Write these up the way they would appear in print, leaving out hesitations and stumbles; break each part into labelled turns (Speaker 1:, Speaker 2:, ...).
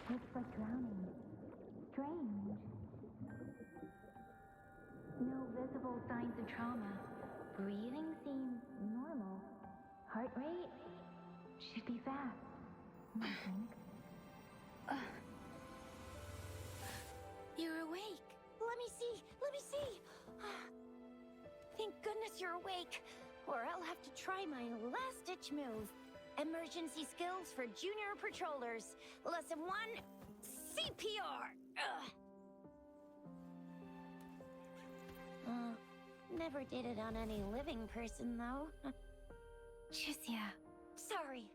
Speaker 1: Looks like drowning. Strange. No visible signs of trauma. Breathing seems normal. Heart rate should be fast, I think.
Speaker 2: You're awake. Let me see. Let me see. Thank goodness you're awake. Or I'll have to try my last-ditch move. Emergency skills for junior patrollers. Lesson 1, CPR. Never did it on any living person, though.
Speaker 1: Tricia.
Speaker 2: Sorry.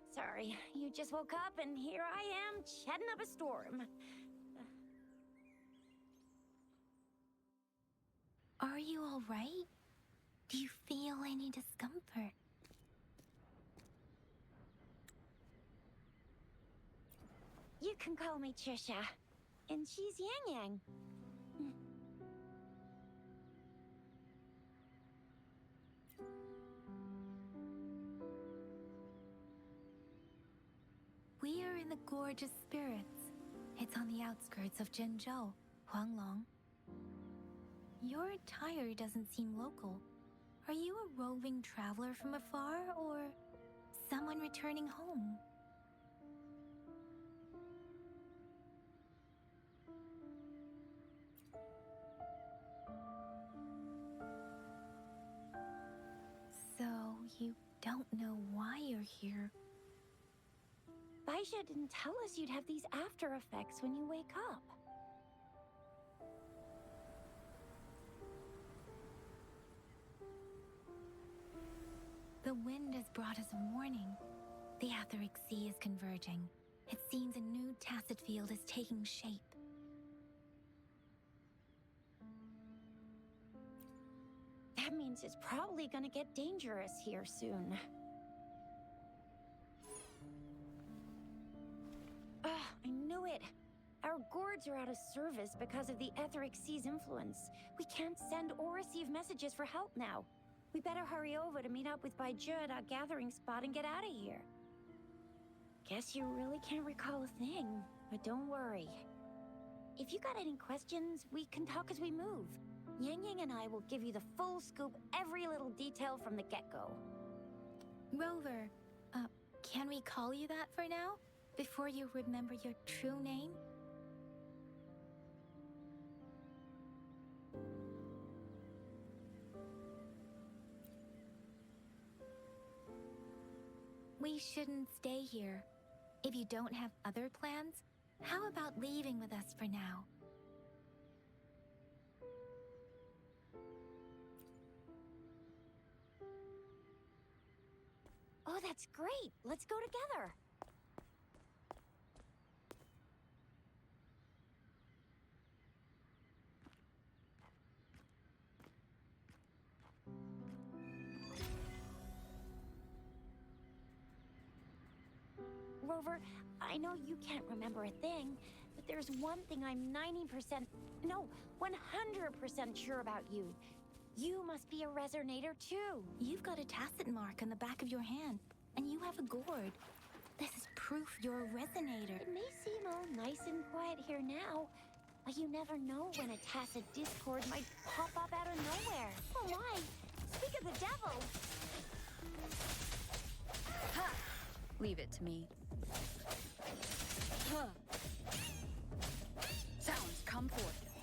Speaker 2: You just woke up, and here I am, chatting up a storm.
Speaker 1: Are you all right? Do you feel any discomfort?
Speaker 2: You can call me Trisha. And she's Yang Yang.
Speaker 1: We are in the Gorgeous Spirits. It's on the outskirts of Zhenzhou, Huanglong. Your attire doesn't seem local. Are you a roving traveler from afar, or someone returning home? So, you don't know why you're here?
Speaker 2: Baisha didn't tell us you'd have these after effects when you wake up.
Speaker 1: The wind has brought us a warning. The Etheric Sea is converging. It seems a new tacit field is taking shape.
Speaker 2: That means it's probably gonna get dangerous here soon. I knew it. Our gourds are out of service because of the Etheric Sea's influence. We can't send or receive messages for help now. We better hurry over to meet up with Deutsche at our gathering spot and get out of here. Guess you really can't recall a thing, but don't worry. If you got any questions, we can talk as we move. Yang Yang and I will give you the full scoop, every little detail from the get-go.
Speaker 1: Rover, can we call you that for now? Before you remember your true name? We shouldn't stay here. If you don't have other plans, how about leaving with us for now?
Speaker 2: Oh, that's great. Let's go together. Rover, I know you can't remember a thing, but there's one thing I'm 90%, no, 100% sure about you. You must be a resonator too.
Speaker 1: You've got a tacit mark on the back of your hand, and you have a gourd. This is proof you're a resonator.
Speaker 2: It may seem all nice and quiet here now, but you never know when a tacit discord might pop up out of nowhere. Oh my! Speak of the devil!
Speaker 3: Ha! Leave it to me. Huh. Sounds come forth.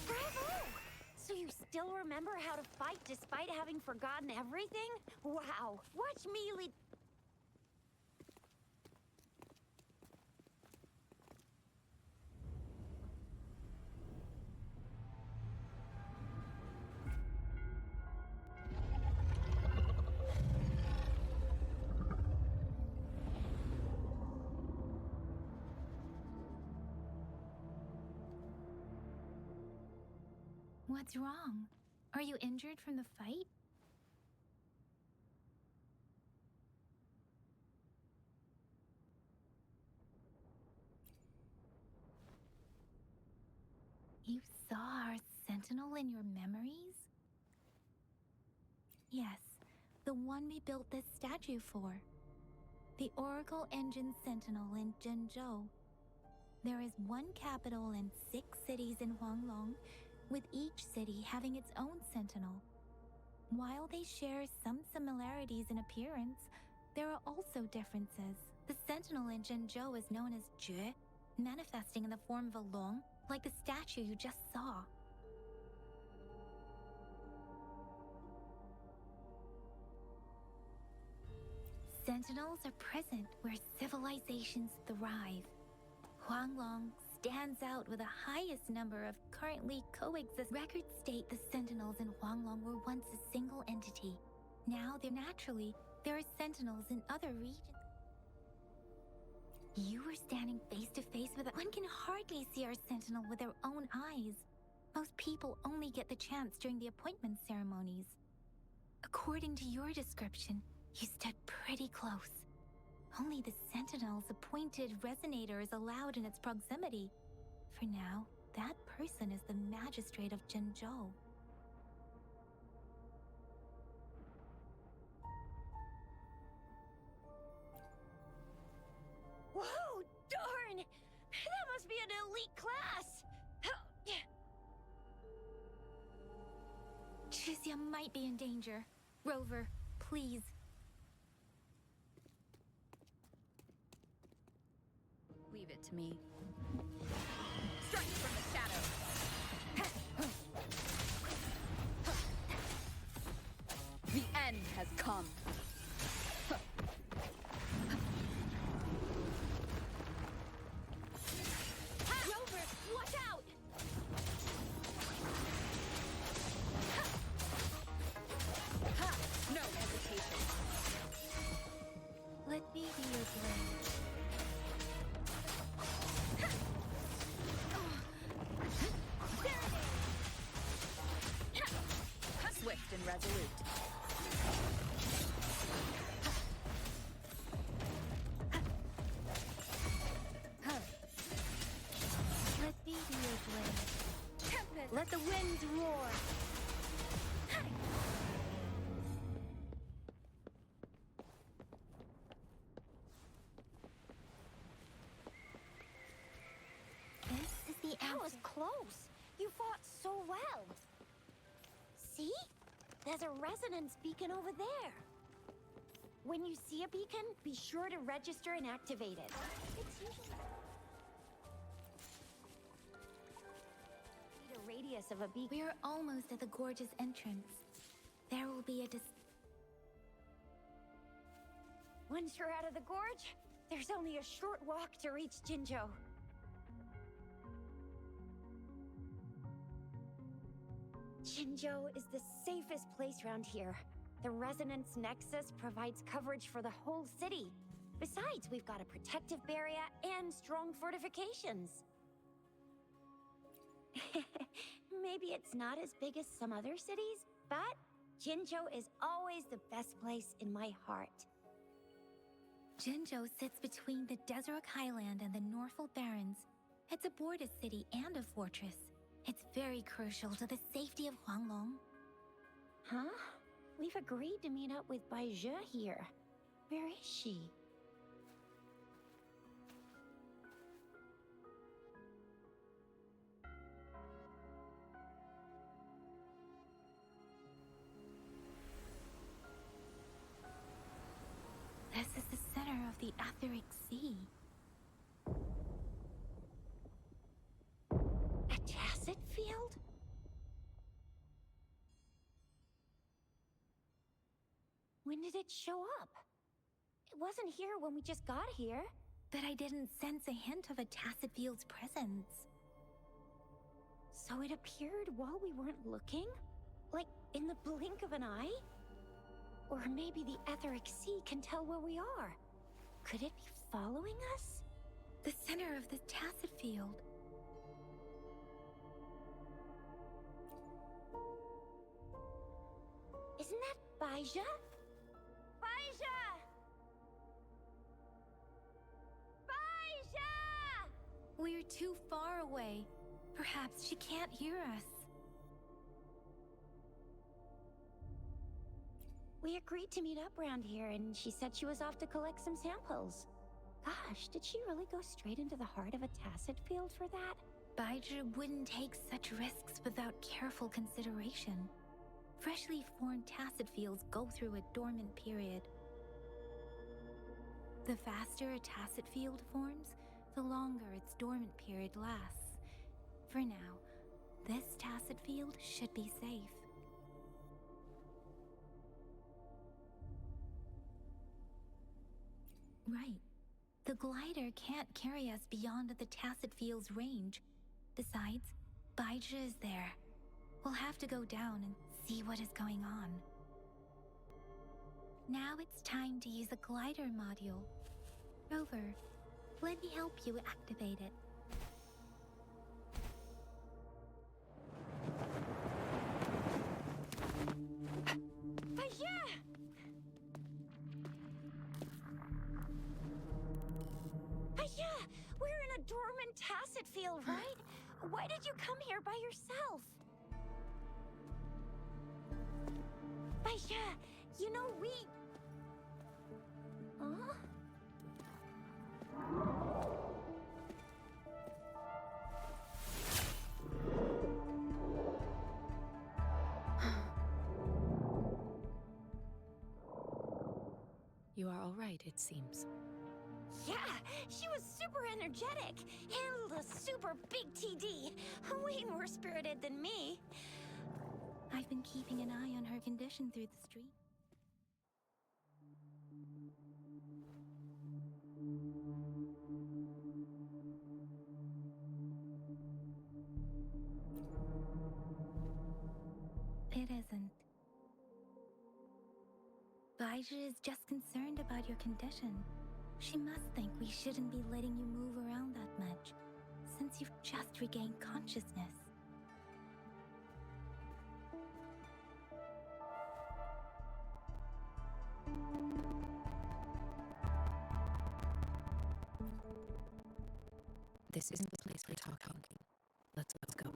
Speaker 2: Bravo! So you still remember how to fight despite having forgotten everything? Wow! Watch me lead.
Speaker 1: What's wrong? Are you injured from the fight? You saw our sentinel in your memories? Yes, the one we built this statue for. The Oracle Engine Sentinel in Zhenzhou. There is one capital and 6 cities in Huanglong, with each city having its own sentinel. While they share some similarities in appearance, there are also differences. The sentinel in Zhenzhou is known as Jue, manifesting in the form of a long, like the statue you just saw. Sentinels are present where civilizations thrive. Huanglong stands out with the highest number of currently coexist. Records state the sentinels in Huanglong were once a single entity. Now, there are sentinels in other regions. You were standing face to face with it. One can hardly see our sentinel with their own eyes. Most people only get the chance during the appointment ceremonies. According to your description, you stood pretty close. Only the sentinel's appointed resonator is allowed in its proximity. For now, that person is the magistrate of Zhenzhou.
Speaker 2: Whoa, darn! That must be an elite class!
Speaker 1: Chizia might be in danger. Rover, please.
Speaker 3: Leave it to me. Strike from the shadows. The end has come.
Speaker 2: Rover, watch out!
Speaker 3: No hesitation.
Speaker 1: Let me be your blade.
Speaker 3: Swift and resolute.
Speaker 1: Let me be your blade.
Speaker 3: Tempest. Let the winds roar.
Speaker 1: This is the
Speaker 2: That was
Speaker 1: answer.
Speaker 2: close. You fought so well. See? There's a resonance beacon over there. When you see a beacon, be sure to register and activate it. It's usually a radius of a beacon.
Speaker 1: We're almost at the gorgeous entrance. There will be a
Speaker 2: Once you're out of the gorge, there's only a short walk to reach Jinzhou. Jinzhou is the safest place around here. The Resonance Nexus provides coverage for the whole city. Besides, we've got a protective barrier and strong fortifications. Maybe it's not as big as some other cities, but Jinzhou is always the best place in my heart.
Speaker 1: Jinzhou sits between the Desert Highland and the Norfolk Barrens. It's a border city and a fortress. It's very crucial to the safety of Huanglong.
Speaker 2: Huh? We've agreed to meet up with Bai Zhe here. Where is she?
Speaker 1: This is the center of the Etheric Sea.
Speaker 2: A tacit field? When did it show up? It wasn't here when we just got here.
Speaker 1: But I didn't sense a hint of a tacit field's presence.
Speaker 2: So it appeared while we weren't looking? Like in the blink of an eye? Or maybe the Etheric Sea can tell where we are. Could it be following us?
Speaker 1: The center of the tacit field.
Speaker 2: Isn't that Bai Zhe? Bai Zhe! Bai Zhe!
Speaker 1: We're too far away. Perhaps she can't hear us.
Speaker 2: We agreed to meet up around here, and she said she was off to collect some samples. Gosh, did she really go straight into the heart of a tacit field for that?
Speaker 1: Baizhi wouldn't take such risks without careful consideration. Freshly formed tacit fields go through a dormant period. The faster a tacit field forms, the longer its dormant period lasts. For now, this tacit field should be safe. Right. The glider can't carry us beyond the tacit field's range. Besides, Baizhi is there. We'll have to go down and see what is going on. Now it's time to use the glider module. Rover, let me help you activate it.
Speaker 2: We're in a dormant tacit field, right? Why did you come here by yourself? Baizhi, you know we... Huh?
Speaker 4: You are all right, it seems.
Speaker 2: Yeah, she was super energetic. Handled a super big TD. Way more spirited than me.
Speaker 1: I've been keeping an eye on her condition through the street. It isn't. Baizhi is just concerned about your condition. She must think we shouldn't be letting you move around that much, since you've just regained consciousness.
Speaker 4: This isn't the place for talking. Let's go.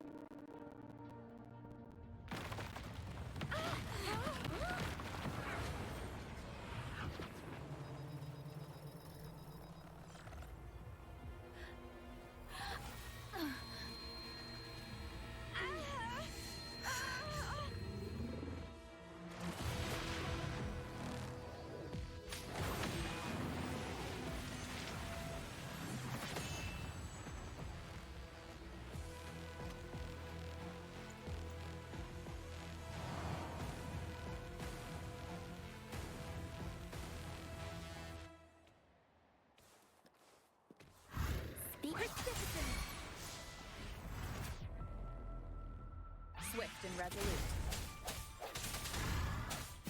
Speaker 3: Swift and resolute.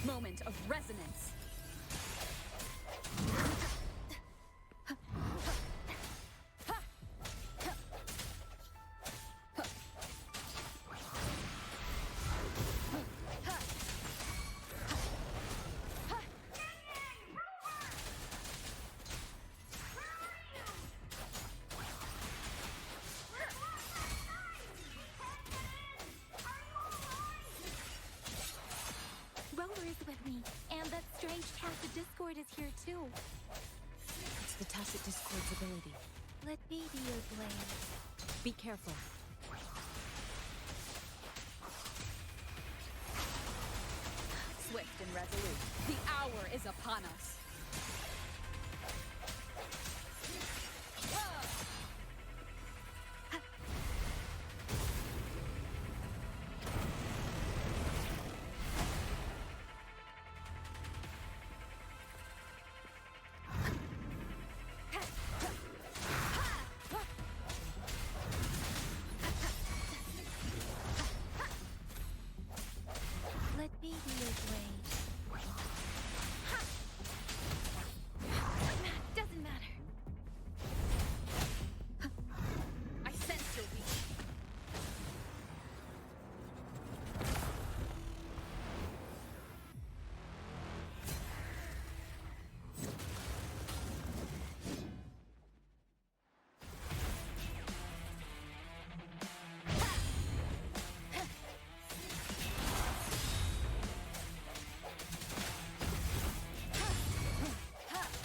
Speaker 3: Moment of resonance.
Speaker 1: Mage Tacit Discord is here too.
Speaker 4: It's the Tacit Discord's ability.
Speaker 1: Let me be your blade.
Speaker 4: Be careful.
Speaker 3: Swift and resolute. The hour is upon us.
Speaker 1: Let me be your blade. Doesn't matter.
Speaker 3: I sense your weak.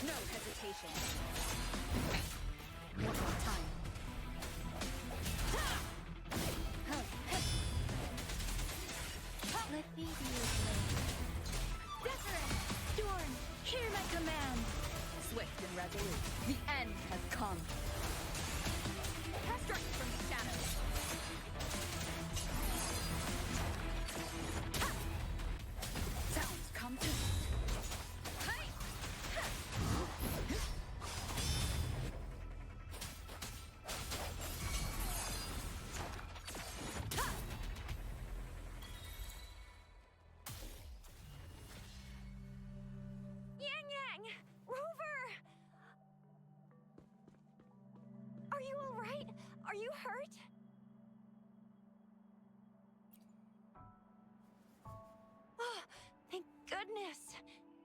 Speaker 3: No hesitation. One more time.
Speaker 1: Let me be your blade. Utterance! Storm! Hear my command!
Speaker 3: Swift and resolute. The end has come. Strike from the shadows. Sounds come to.
Speaker 2: Yang Yang! Rover! Are you alright? Are you hurt? Oh, thank goodness.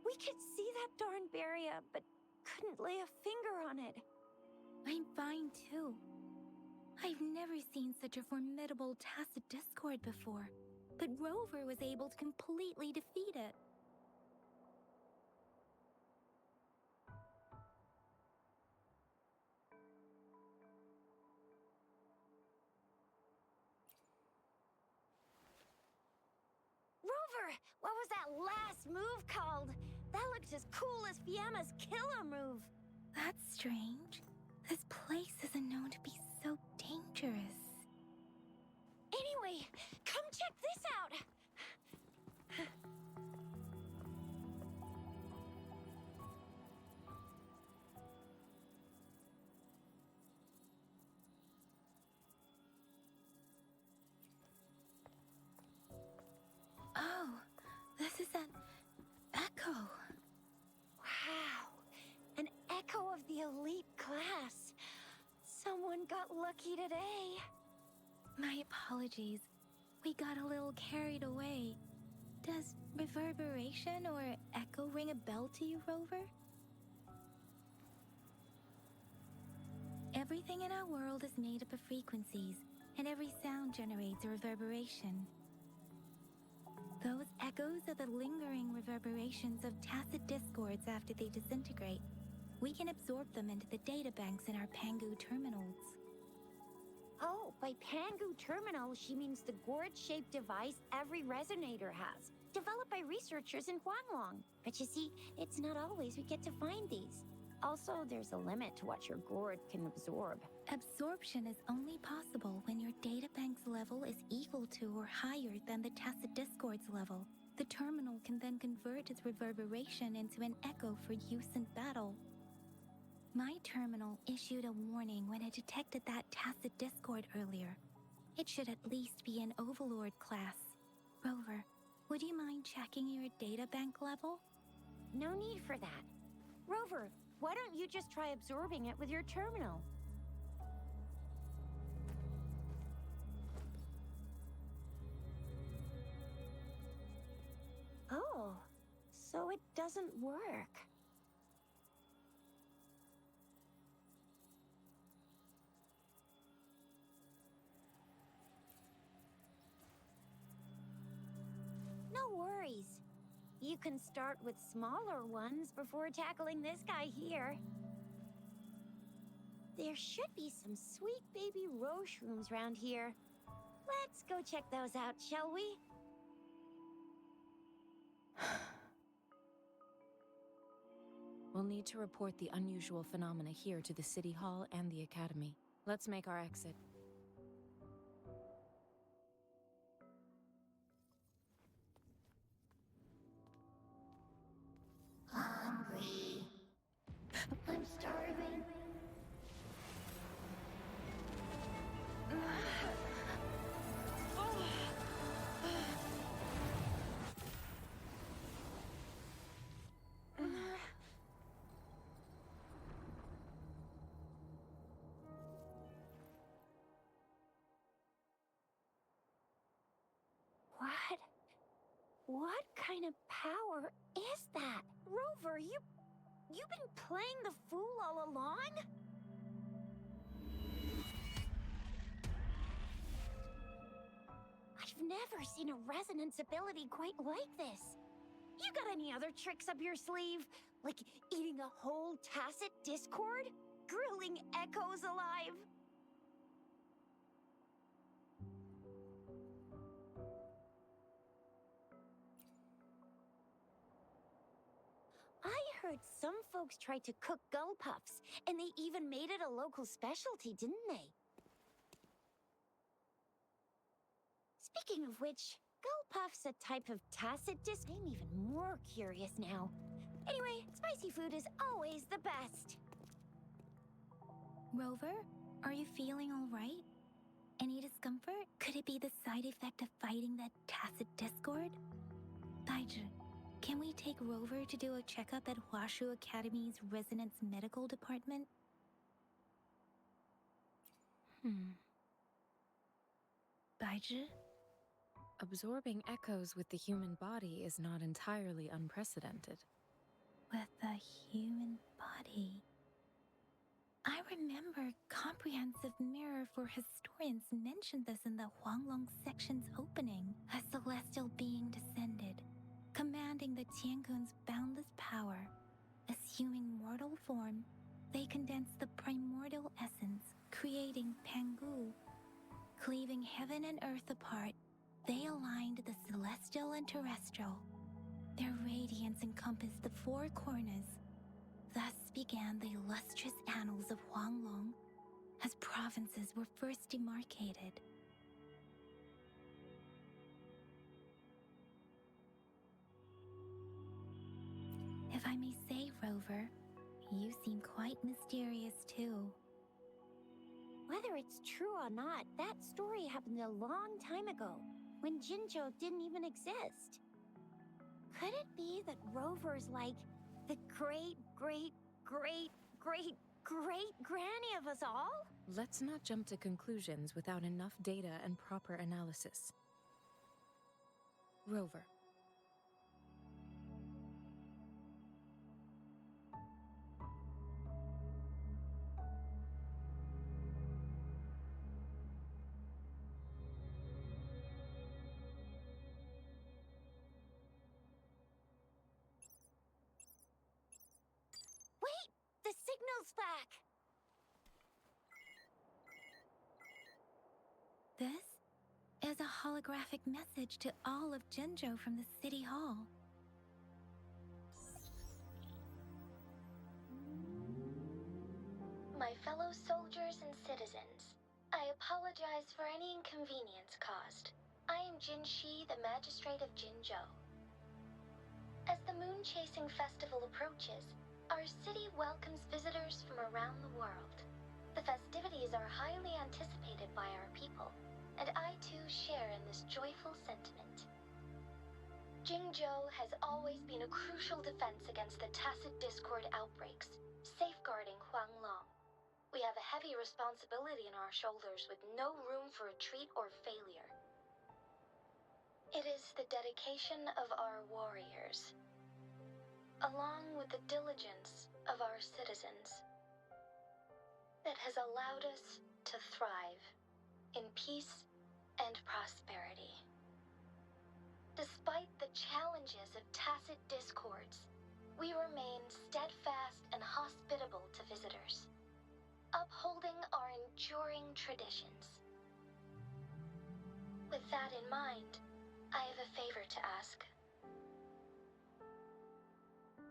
Speaker 2: We could see that darn barrier, but couldn't lay a finger on it.
Speaker 1: I'm fine too. I've never seen such a formidable Tacit Discord before, but Rover was able to completely defeat it.
Speaker 2: Rover, what was that last move called? That looked as cool as Fiamma's killer move.
Speaker 1: That's strange. This place isn't known to be so dangerous.
Speaker 2: Anyway, come check this out.
Speaker 1: Oh, this is an echo.
Speaker 2: Wow, an echo of the elite class. Someone got lucky today.
Speaker 1: My apologies. We got a little carried away. Does reverberation or echo ring a bell to you, Rover? Everything in our world is made up of frequencies, and every sound generates a reverberation. Those echoes are the lingering reverberations of Tacit Discords after they disintegrate. We can absorb them into the databanks in our Pangu terminals.
Speaker 2: Oh, by Pangu Terminal, she means the gourd-shaped device every resonator has, developed by researchers in Huanglong. But you see, it's not always we get to find these. Also, there's a limit to what your gourd can absorb.
Speaker 1: Absorption is only possible when your databank's level is equal to or higher than the Tacit Discord's level. The terminal can then convert its reverberation into an echo for use in battle. My terminal issued a warning when it detected that Tacit Discord earlier. It should at least be an Overlord class. Rover, would you mind checking your databank level?
Speaker 2: No need for that. Rover, why don't you just try absorbing it with your terminal? Oh, so it doesn't work. No worries. You can start with smaller ones before tackling this guy here. There should be some sweet baby rose shrooms around here. Let's go check those out, shall we?
Speaker 4: We'll need to report the unusual phenomena here to the City Hall and the Academy. Let's make our exit.
Speaker 2: Hungry. I'm starving. What? What kind of power is that? Rover, you've been playing the fool all along? I've never seen a resonance ability quite like this. You got any other tricks up your sleeve? Like eating a whole tacit discord? Grilling echoes alive? I heard some folks tried to cook gull puffs, and they even made it a local specialty, didn't they? Speaking of which, gull puff's a type of tacit disc. I'm even more curious now. Anyway, spicy food is always the best.
Speaker 1: Rover, are you feeling all right? Any discomfort? Could it be the side effect of fighting that tacit discord? Deutsche, can we take Rover to do a checkup at Hwashu Academy's Resonance Medical Department? Deutsche?
Speaker 4: Absorbing echoes with the human body is not entirely unprecedented.
Speaker 1: With the human body. I remember Comprehensive Mirror for Historians mentioned this in the Huanglong section's opening. A celestial being descended, commanding the Tiankun's boundless power. Assuming mortal form, they condensed the primordial essence, creating Pangu. Cleaving heaven and earth apart, they aligned the celestial and terrestrial. Their radiance encompassed the four corners. Thus began the illustrious annals of Huanglong, as provinces were first demarcated. If I may say, Rover, you seem quite mysterious too.
Speaker 2: Whether it's true or not, that story happened a long time ago, when Jinzhou didn't even exist. Could it be that Rover's like the great granny of us all?
Speaker 4: Let's not jump to conclusions without enough data and proper analysis. Rover.
Speaker 2: Wait! The signal's back!
Speaker 1: This is a holographic message to all of Jinzhou from the City Hall.
Speaker 5: My fellow soldiers and citizens, I apologize for any inconvenience caused. I am Jin Shi, the Magistrate of Jinzhou. As the Moon Chasing Festival approaches, our city welcomes visitors from around the world. The festivities are highly anticipated by our people, and I too share in this joyful sentiment. Jinzhou has always been a crucial defense against the tacit discord outbreaks, safeguarding Huanglong. We have a heavy responsibility on our shoulders with no room for retreat or failure. It is the dedication of our warriors, along with the diligence of our citizens, that has allowed us to thrive in peace and prosperity. Despite the challenges of tacit discords, we remain steadfast and hospitable to visitors, upholding our enduring traditions. With that in mind, I have a favor to ask.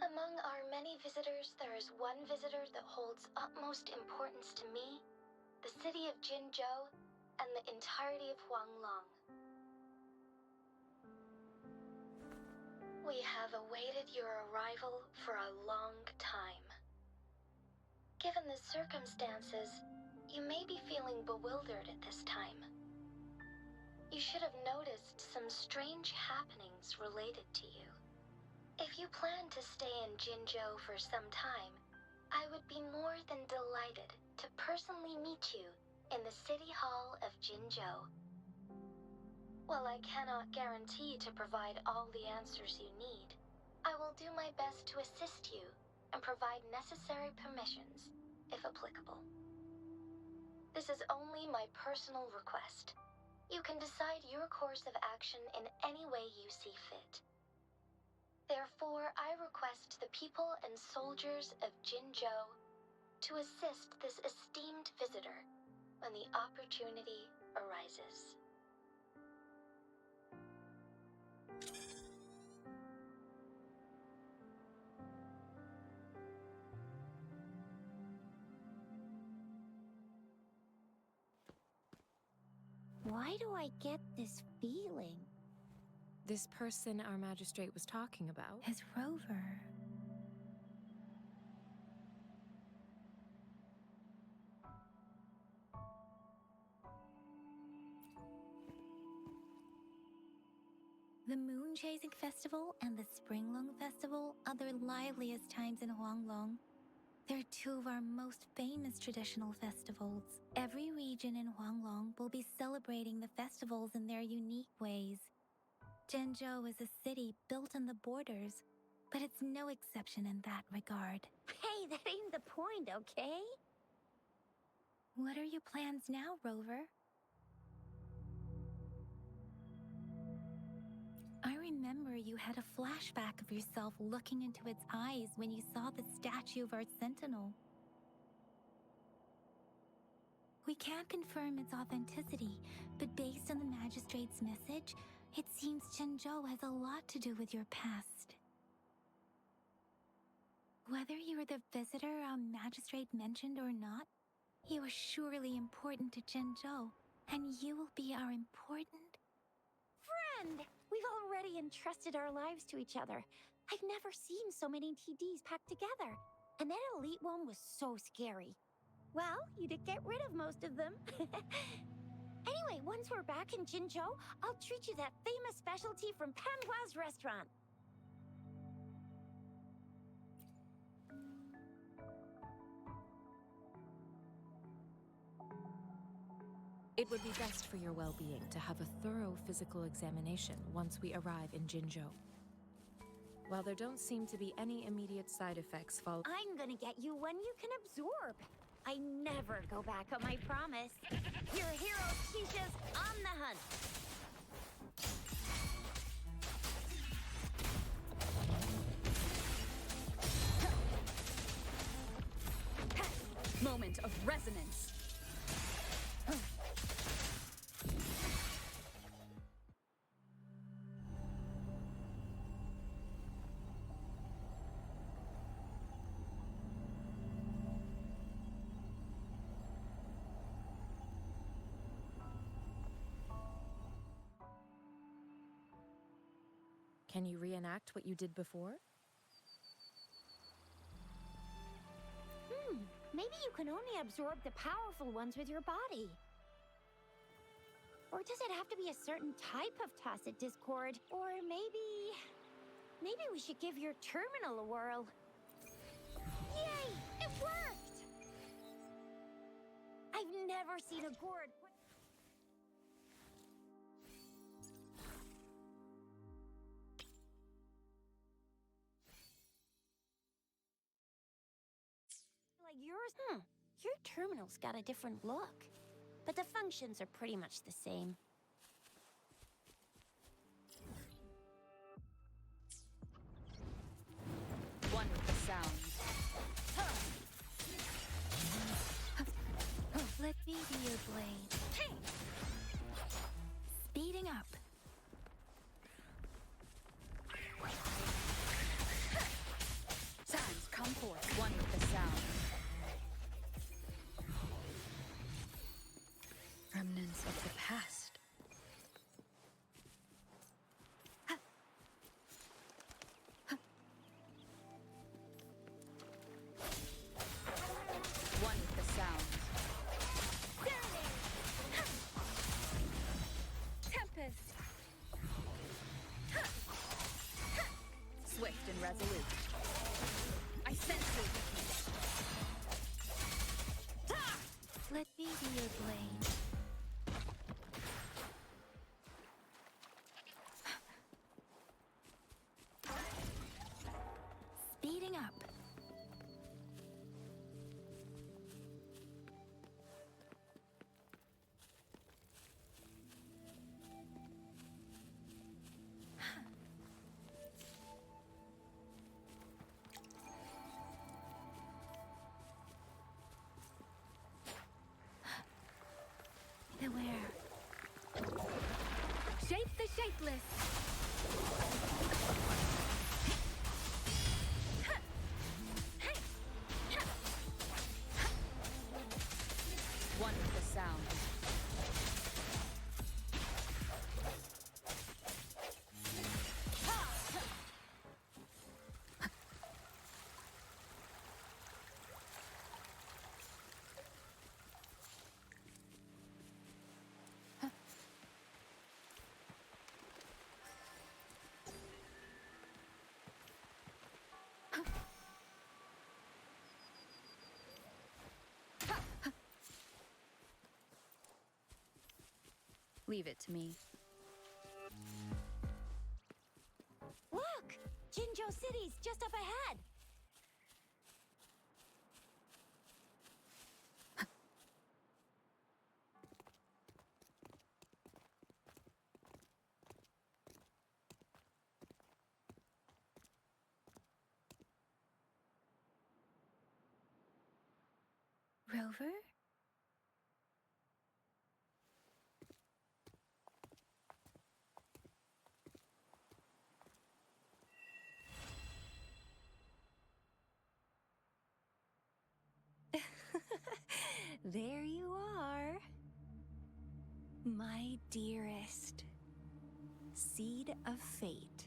Speaker 5: Among our many visitors, there is one visitor that holds utmost importance to me, the city of Jinzhou, and the entirety of Huanglong. We have awaited your arrival for a long time. Given the circumstances, you may be feeling bewildered at this time. You should have noticed some strange happenings related to you. If you plan to stay in Jinzhou for some time, I would be more than delighted to personally meet you in the City Hall of Jinzhou. While I cannot guarantee to provide all the answers you need, I will do my best to assist you and provide necessary permissions, if applicable. This is only my personal request. You can decide your course of action in any way you see fit. Therefore, I request the people and soldiers of Jinzhou to assist this esteemed visitor when the opportunity arises.
Speaker 2: Why do I get this feeling?
Speaker 4: This person our magistrate was talking about?
Speaker 1: His rover. The Moon Chasing Festival and the Springlong Festival are the liveliest times in Huanglong. They're two of our most famous traditional festivals. Every region in Huanglong will be celebrating the festivals in their unique ways. Zhenzhou is a city built on the borders, but it's no exception in that regard.
Speaker 2: Hey, that ain't the point, okay?
Speaker 1: What are your plans now, Rover? I remember you had a flashback of yourself looking into its eyes when you saw the statue of our sentinel. We can't confirm its authenticity, but based on the magistrate's message, it seems Zhenzhou has a lot to do with your past. Whether you are the visitor our magistrate mentioned or not, you are surely important to Zhenzhou, and you will be our important...
Speaker 2: Friend! We've already entrusted our lives to each other. I've never seen so many TDs packed together. And that elite one was so scary. Well, you did get rid of most of them. Anyway, once we're back in Jinzhou, I'll treat you that famous specialty from Panhua's restaurant.
Speaker 4: It would be best for your well-being to have a thorough physical examination once we arrive in Jinzhou. While there don't seem to be any immediate side effects
Speaker 2: I'm gonna get you one you can absorb. I never go back on my promise. Your hero Keisha's on the hunt.
Speaker 3: Moment of resonance.
Speaker 4: Can you reenact what you did before?
Speaker 2: Maybe you can only absorb the powerful ones with your body. Or does it have to be a certain type of tacit discord? Or maybe we should give your terminal a whirl. Yay! It worked! I've never seen a gourd like yours. Your terminal's got a different look, but the functions are pretty much the same.
Speaker 3: Shape the shapeless. One with the sound. Leave it to me.
Speaker 2: Look! Jinzhou City's just up ahead!
Speaker 1: Rover? There you are. My dearest. Seed of fate.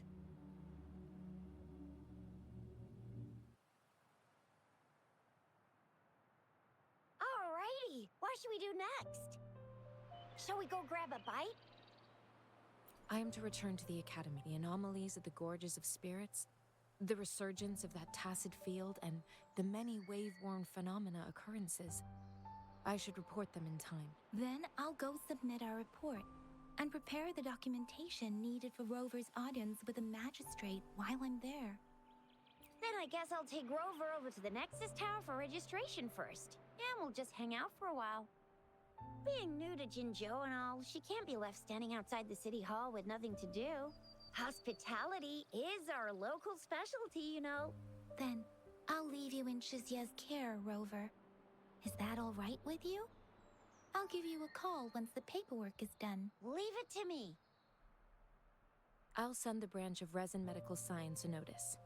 Speaker 2: Alrighty, what should we do next? Shall we go grab a bite?
Speaker 4: I am to return to the Academy. The anomalies of the Gorges of Spirits, the resurgence of that tacit field, and the many wave-worn phenomena occurrences. I should report them in time.
Speaker 1: Then I'll go submit our report and prepare the documentation needed for Rover's audience with a magistrate while I'm there.
Speaker 2: Then I guess I'll take Rover over to the Nexus Tower for registration first. And we'll just hang out for a while. Being new to Jinzhou and all, she can't be left standing outside the city hall with nothing to do. Hospitality is our local specialty, you know.
Speaker 1: Then I'll leave you in Shizye's care, Rover. Is that all right with you? I'll give you a call once the paperwork is done.
Speaker 2: Leave it to me.
Speaker 4: I'll send the branch of Resin Medical Science a notice.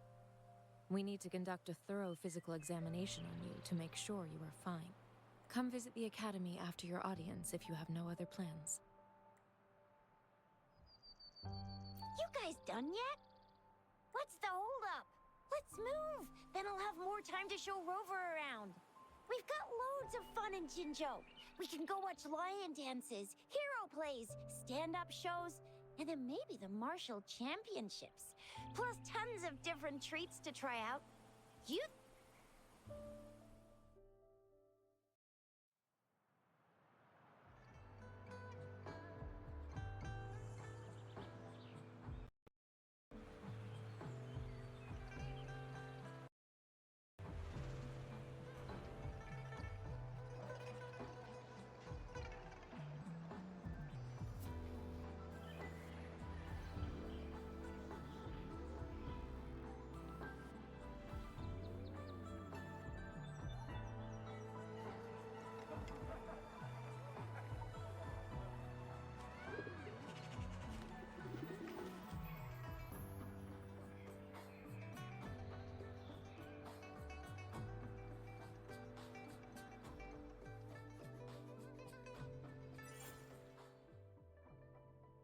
Speaker 4: We need to conduct a thorough physical examination on you to make sure you are fine. Come visit the Academy after your audience if you have no other plans.
Speaker 2: You guys done yet? What's the holdup? Let's move! Then I'll have more time to show Rover around. We've got loads of fun in Jinzhou. We can go watch lion dances, hero plays, stand-up shows, and then maybe the martial championships. Plus tons of different treats to try out. You...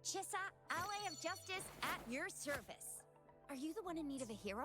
Speaker 2: Chisa, Ally of Justice, at your service. Are you the one in need of a hero?